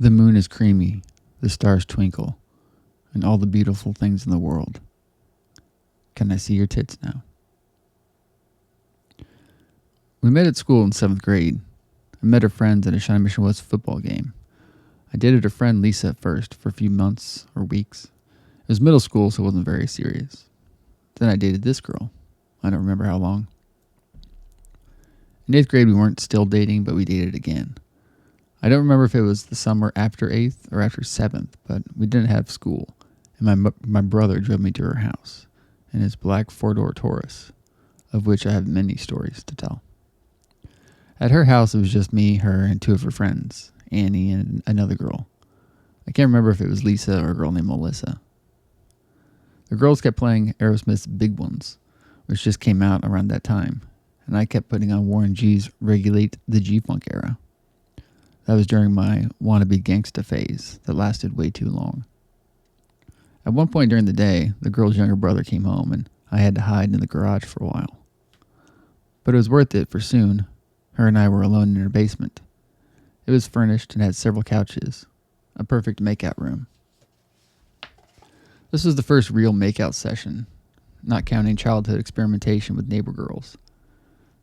The moon is creamy, the stars twinkle, and all the beautiful things in the world. Can I see your tits now? We met at school in 7th grade. I met her friends at a Shawnee Mission West football game. I dated her friend Lisa at first for a few months or weeks. It was middle school, so it wasn't very serious. Then I dated this girl. I don't remember how long. In 8th grade, we weren't still dating, but we dated again. I don't remember if it was the summer after 8th or after 7th, but we didn't have school, and my brother drove me to her house in his black 4-door Taurus, of which I have many stories to tell. At her house, it was just me, her, and 2 of her friends, Annie and another girl. I can't remember if it was Lisa or a girl named Melissa. The girls kept playing Aerosmith's Big Ones, which just came out around that time, and I kept putting on Warren G's Regulate the G-Funk era. That was during my wannabe gangsta phase that lasted way too long. At one point during the day, the girl's younger brother came home, and I had to hide in the garage for a while. But it was worth it, for soon, her and I were alone in her basement. It was furnished and had several couches, a perfect makeout room. This was the first real makeout session, not counting childhood experimentation with neighbor girls.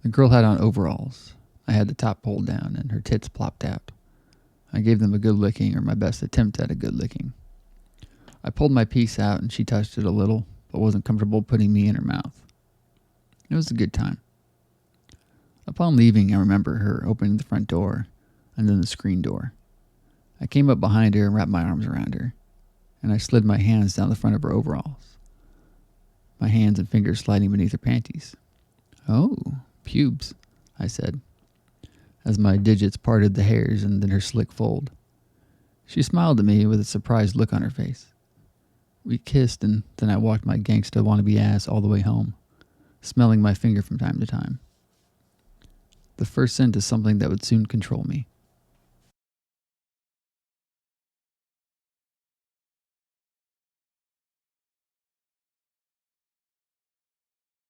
The girl had on overalls. I had the top pulled down and her tits plopped out. I gave them a good licking, or my best attempt at a good licking. I pulled my piece out and she touched it a little, but wasn't comfortable putting me in her mouth. It was a good time. Upon leaving, I remember her opening the front door and then the screen door. I came up behind her and wrapped my arms around her, and I slid my hands down the front of her overalls, my hands and fingers sliding beneath her panties. "Oh, pubes," I said, as my digits parted the hairs and then her slick fold. She smiled at me with a surprised look on her face. We kissed, and then I walked my gangsta wannabe ass all the way home, smelling my finger from time to time. The first scent is something that would soon control me.